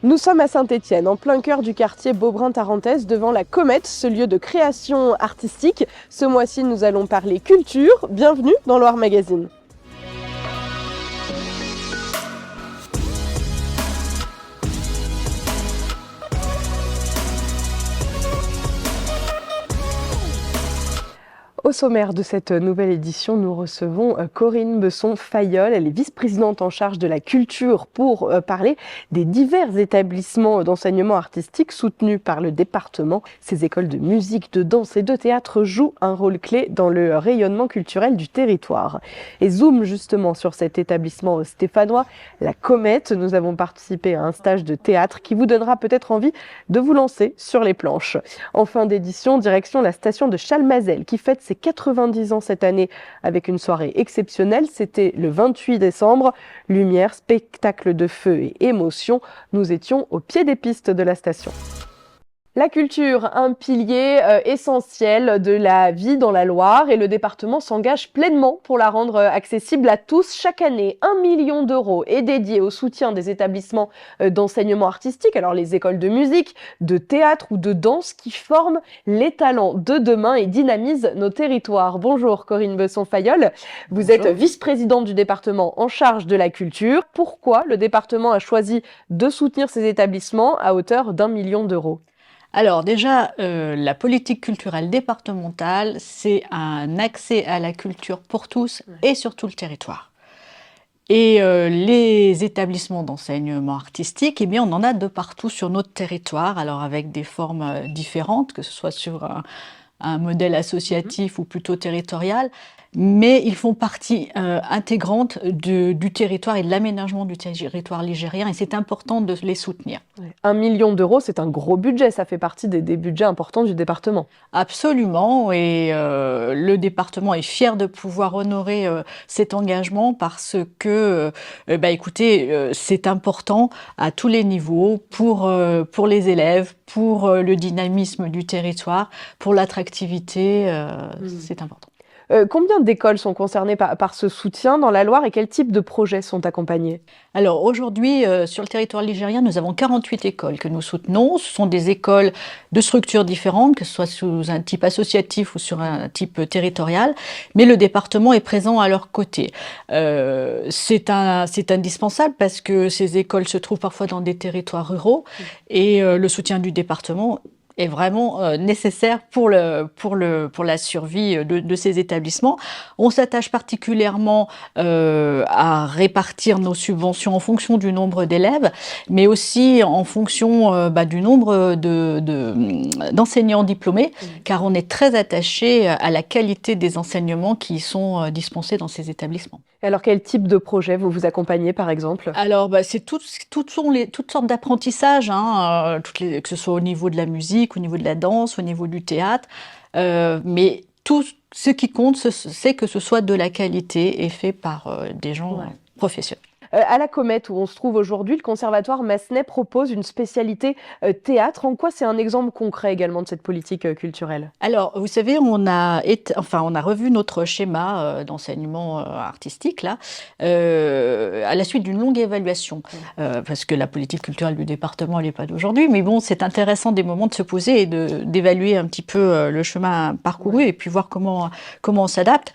Nous sommes à Saint-Étienne, en plein cœur du quartier Beaubrun-Tarentaise, devant la Comète, ce lieu de création artistique. Ce mois-ci, nous allons parler culture. Bienvenue dans Loire Magazine. Au sommaire de cette nouvelle édition, nous recevons Corinne Besson-Fayolle. Elle est vice-présidente en charge de la culture pour parler des divers établissements d'enseignement artistique soutenus par le département. Ces écoles de musique, de danse et de théâtre jouent un rôle clé dans le rayonnement culturel du territoire. Et zoom justement sur cet établissement stéphanois, la Comète. Nous avons participé à un stage de théâtre qui vous donnera peut-être envie de vous lancer sur les planches. En fin d'édition, direction la station de Chalmazel qui fête ses 90 ans cette année avec une soirée exceptionnelle. C'était le 28 décembre. Lumière, spectacle de feu et émotion. Nous étions au pied des pistes de la station. La culture, un pilier essentiel de la vie dans la Loire, et le département s'engage pleinement pour la rendre accessible à tous. Chaque année, 1 million d'euros est dédié au soutien des établissements d'enseignement artistique, alors les écoles de musique, de théâtre ou de danse qui forment les talents de demain et dynamisent nos territoires. Bonjour Corinne Besson-Fayolle, vous êtes vice-présidente du département en charge de la culture. Pourquoi le département a choisi de soutenir ces établissements à hauteur d'1 million d'euros ? Alors déjà, la politique culturelle départementale, c'est un accès à la culture pour tous et sur tout le territoire. Et les établissements d'enseignement artistique, eh bien, on en a de partout sur notre territoire, alors avec des formes différentes, que ce soit sur un modèle associatif ou plutôt territorial, mais ils font partie intégrante du territoire et de l'aménagement du territoire ligérien, et c'est important de les soutenir. 1 million d'euros, c'est un gros budget, ça fait partie des budgets importants du département. Absolument, et le département est fier de pouvoir honorer cet engagement parce que, écoutez, c'est important à tous les niveaux pour les élèves, pour le dynamisme du territoire, pour l'attractivité, c'est important. Combien d'écoles sont concernées par ce soutien dans la Loire et quel type de projets sont accompagnés ? Alors aujourd'hui, sur le territoire ligérien, nous avons 48 écoles que nous soutenons. Ce sont des écoles de structures différentes, que ce soit sous un type associatif ou sur un type territorial, mais le département est présent à leur côté. C'est indispensable parce que ces écoles se trouvent parfois dans des territoires ruraux et le soutien du département est vraiment nécessaire pour la survie de ces établissements. On s'attache particulièrement à répartir nos subventions en fonction du nombre d'élèves, mais aussi en fonction du nombre d'enseignants diplômés, car on est très attaché à la qualité des enseignements qui sont dispensés dans ces établissements. Et alors, quel type de projet vous accompagnez, par exemple ? Alors, c'est toutes sortes d'apprentissages, que ce soit au niveau de la musique, au niveau de la danse, au niveau du théâtre, mais tout ce qui compte, c'est que ce soit de la qualité et fait par des gens professionnels. À la Comète, où on se trouve aujourd'hui, le conservatoire Massenet propose une spécialité théâtre. En quoi c'est un exemple concret également de cette politique culturelle ? Alors, vous savez, on a revu notre schéma d'enseignement artistique là, à la suite d'une longue évaluation, parce que la politique culturelle du département, elle n'est pas d'aujourd'hui, mais bon, c'est intéressant des moments de se poser et d'évaluer un petit peu le chemin parcouru et puis voir comment on s'adapte.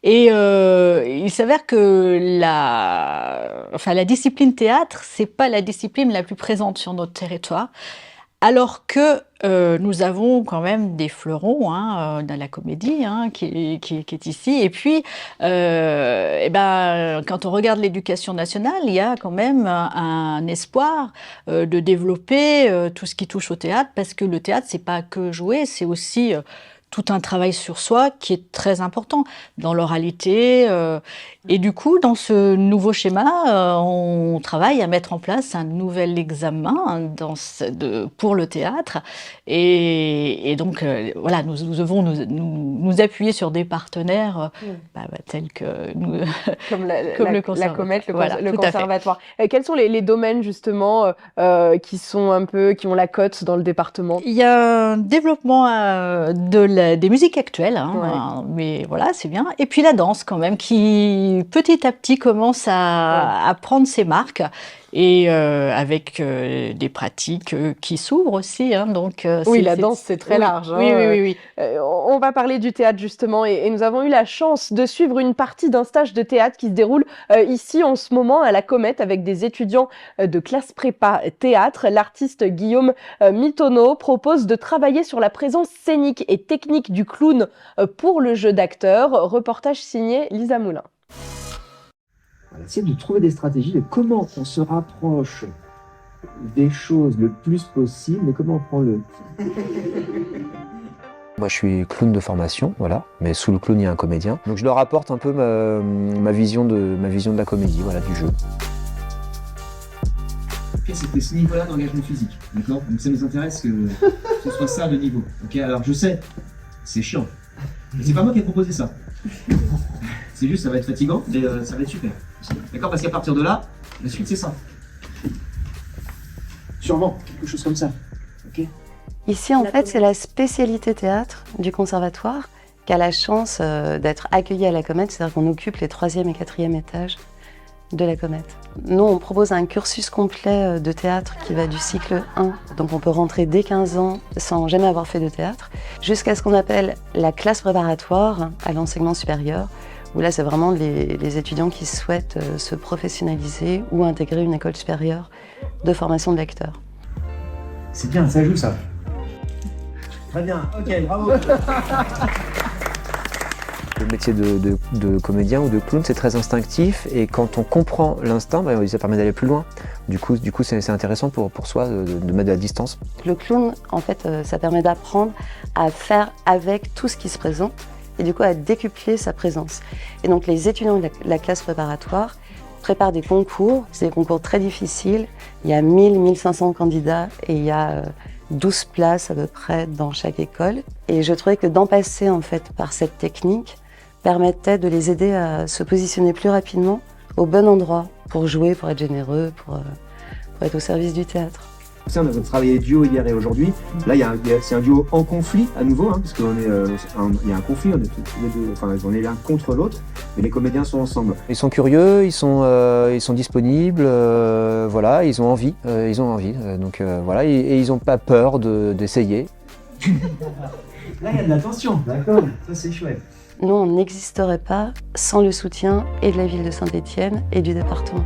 Et il s'avère que la discipline théâtre, c'est pas la discipline la plus présente sur notre territoire, alors que nous avons quand même des fleurons dans la comédie qui est ici. Et puis, quand on regarde l'éducation nationale, il y a quand même un espoir de développer tout ce qui touche au théâtre, parce que le théâtre, c'est pas que jouer, c'est aussi tout un travail sur soi qui est très important dans l'oralité. Et du coup, dans ce nouveau schéma, on travaille à mettre en place un nouvel examen pour le théâtre. Et donc, voilà, nous devons nous appuyer sur des partenaires tels que nous, comme le conservatoire. La Comète, le conservatoire. Quels sont les domaines justement qui ont la cote dans le département ? Il y a un développement des musiques actuelles, mais voilà, c'est bien. Et puis la danse quand même, qui petit à petit commence à prendre ses marques et avec des pratiques qui s'ouvrent aussi. Hein, donc, oui, la danse, c'est très large. Oui, Hein. Oui. On va parler du théâtre justement et nous avons eu la chance de suivre une partie d'un stage de théâtre qui se déroule ici en ce moment à la Comète avec des étudiants de classe prépa théâtre. L'artiste Guillaume Mitonneau propose de travailler sur la présence scénique et technique du clown pour le jeu d'acteur. Reportage signé Lisa Moulin. On va essayer de trouver des stratégies de comment on se rapproche des choses le plus possible, mais comment on prend le... Moi, je suis clown de formation, voilà, mais sous le clown, il y a un comédien. Donc, je leur apporte un peu ma vision de la comédie, voilà, du jeu. C'était ce niveau-là d'engagement physique, d'accord? Donc ça nous intéresse que ce soit ça le niveau. Ok, alors je sais, c'est chiant, mais c'est pas moi qui ai proposé ça. C'est juste, ça va être fatigant, mais ça va être super. D'accord? Parce qu'à partir de là, la suite c'est ça. Sûrement, quelque chose comme ça. Ok? Ici, en fait, c'est la spécialité théâtre du conservatoire qui a la chance d'être accueillie à la Comète, c'est-à-dire qu'on occupe les 3e et 4e étages de la Comète. Nous, on propose un cursus complet de théâtre qui va du cycle 1, donc on peut rentrer dès 15 ans sans jamais avoir fait de théâtre, jusqu'à ce qu'on appelle la classe préparatoire à l'enseignement supérieur, où là, c'est vraiment les étudiants qui souhaitent se professionnaliser ou intégrer une école supérieure de formation de lecteurs. C'est bien, ça joue ça. Très bien, ok, bravo. Le métier de comédien ou de clown, c'est très instinctif et quand on comprend l'instinct, ça permet d'aller plus loin. Du coup c'est intéressant pour soi de mettre de la distance. Le clown, en fait, ça permet d'apprendre à faire avec tout ce qui se présente et du coup à décupler sa présence. Et donc les étudiants de la classe préparatoire préparent des concours, c'est des concours très difficiles. Il y a 1000-1500 candidats et il y a 12 places à peu près dans chaque école. Et je trouvais que d'en passer en fait par cette technique permettait de les aider à se positionner plus rapidement au bon endroit pour jouer, pour être généreux, pour être au service du théâtre. On a travaillé duo hier et aujourd'hui. Là, c'est un duo en conflit à nouveau, hein, parce qu'il y a un conflit, on est tous les deux, enfin, on est l'un contre l'autre, mais les comédiens sont ensemble. Ils sont curieux, ils sont disponibles, voilà, ils ont envie, donc voilà, et ils n'ont pas peur d'essayer. Là, il y a de la tension, d'accord, ça c'est chouette. Nous, on n'existerait pas sans le soutien et de la ville de Saint-Étienne et du département.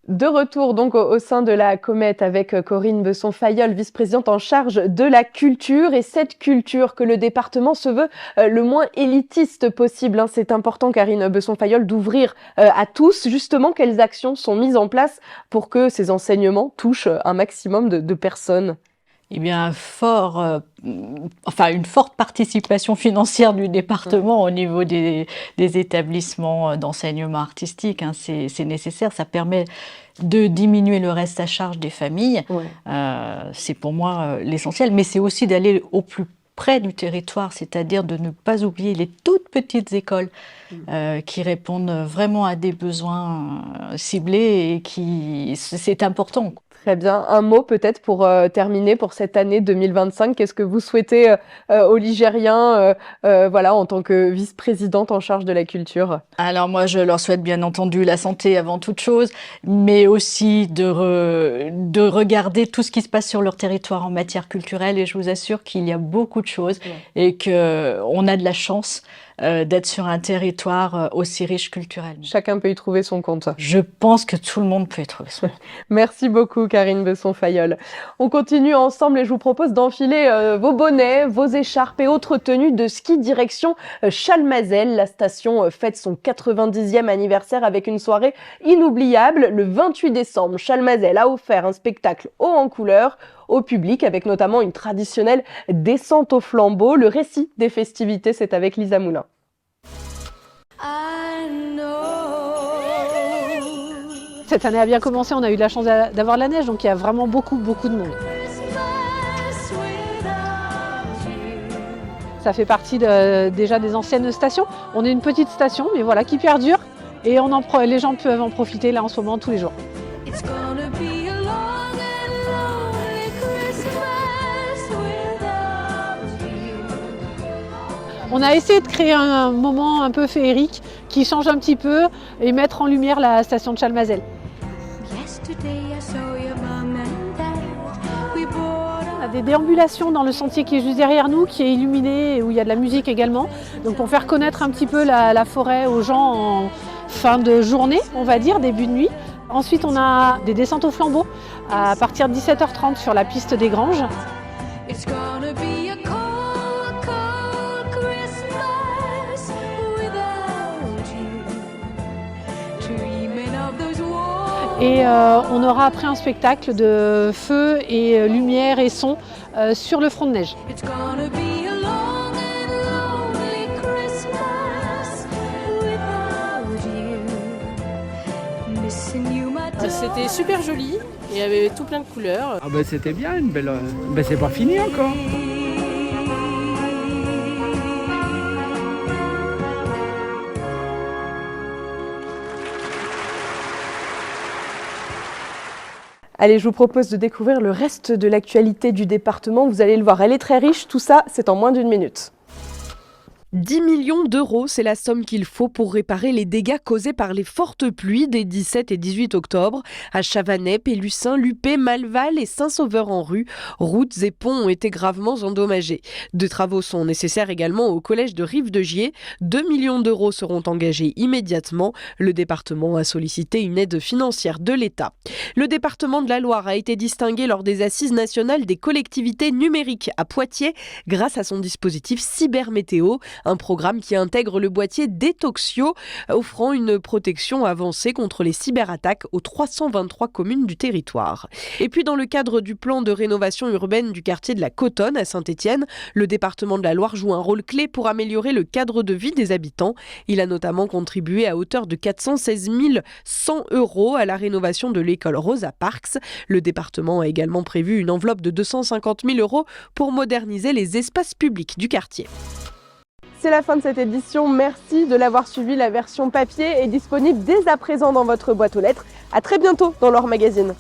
De retour donc au sein de la Comète avec Corinne Besson-Fayolle, vice-présidente en charge de la culture. Et cette culture que le département se veut le moins élitiste possible. Hein. C'est important, Corinne Besson-Fayolle, d'ouvrir à tous. Justement, quelles actions sont mises en place pour que ces enseignements touchent un maximum de personnes? Eh bien, une forte participation financière du département au niveau des établissements d'enseignement artistique. Hein, c'est nécessaire, ça permet de diminuer le reste à charge des familles. Ouais. C'est pour moi l'essentiel, mais c'est aussi d'aller au plus près du territoire, c'est-à-dire de ne pas oublier les toutes petites écoles qui répondent vraiment à des besoins ciblés et c'est important. Très bien. Un mot peut-être pour terminer pour cette année 2025. Qu'est-ce que vous souhaitez aux Ligériens voilà, en tant que vice-présidente en charge de la culture? Alors moi, je leur souhaite bien entendu la santé avant toute chose, mais aussi de regarder tout ce qui se passe sur leur territoire en matière culturelle. Et je vous assure qu'il y a beaucoup de choses et qu'on a de la chance d'être sur un territoire aussi riche culturellement. Chacun peut y trouver son compte. Je pense que tout le monde peut y trouver son compte. Merci beaucoup, Corinne Besson-Fayolle. On continue ensemble et je vous propose d'enfiler vos bonnets, vos écharpes et autres tenues de ski direction Chalmazel. La station fête son 90e anniversaire avec une soirée inoubliable. Le 28 décembre, Chalmazel a offert un spectacle haut en couleurs au public, avec notamment une traditionnelle descente au flambeau. Le récit des festivités, c'est avec Lisa Moulin. Cette année a bien commencé, on a eu la chance d'avoir la neige, donc il y a vraiment beaucoup de monde. Ça fait partie déjà des anciennes stations. On est une petite station, mais voilà, qui perdure, et les gens peuvent en profiter là en ce moment tous les jours. On a essayé de créer un moment un peu féerique qui change un petit peu et mettre en lumière la station de Chalmazel. On a des déambulations dans le sentier qui est juste derrière nous, qui est illuminé et où il y a de la musique également. Donc pour faire connaître un petit peu la forêt aux gens en fin de journée, on va dire, début de nuit. Ensuite, on a des descentes au flambeau à partir de 17h30 sur la piste des Granges. Et on aura après un spectacle de feu et lumière et son sur le front de neige. C'était super joli, il y avait tout plein de couleurs. Ah ben c'était bien, une belle. Ben c'est pas fini encore. Allez, je vous propose de découvrir le reste de l'actualité du département. Vous allez le voir, elle est très riche. Tout ça, c'est en moins d'1 minute. 10 millions d'euros, c'est la somme qu'il faut pour réparer les dégâts causés par les fortes pluies des 17 et 18 octobre. À Chavanais, Pélussin, Lupé, Malval et Saint-Sauveur-en-Rue, routes et ponts ont été gravement endommagés. Des travaux sont nécessaires également au collège de Rive-de-Gier. 2 millions d'euros seront engagés immédiatement. Le département a sollicité une aide financière de l'État. Le département de la Loire a été distingué lors des Assises nationales des collectivités numériques à Poitiers grâce à son dispositif Cybermétéo. Un programme qui intègre le boîtier Detoxio, offrant une protection avancée contre les cyberattaques aux 323 communes du territoire. Et puis dans le cadre du plan de rénovation urbaine du quartier de la Cotonne à Saint-Étienne, le département de la Loire joue un rôle clé pour améliorer le cadre de vie des habitants. Il a notamment contribué à hauteur de 416 100 € à la rénovation de l'école Rosa Parks. Le département a également prévu une enveloppe de 250 000 € pour moderniser les espaces publics du quartier. C'est la fin de cette édition, merci de l'avoir suivi. La version papier est disponible dès à présent dans votre boîte aux lettres. À très bientôt dans l'Or Magazine.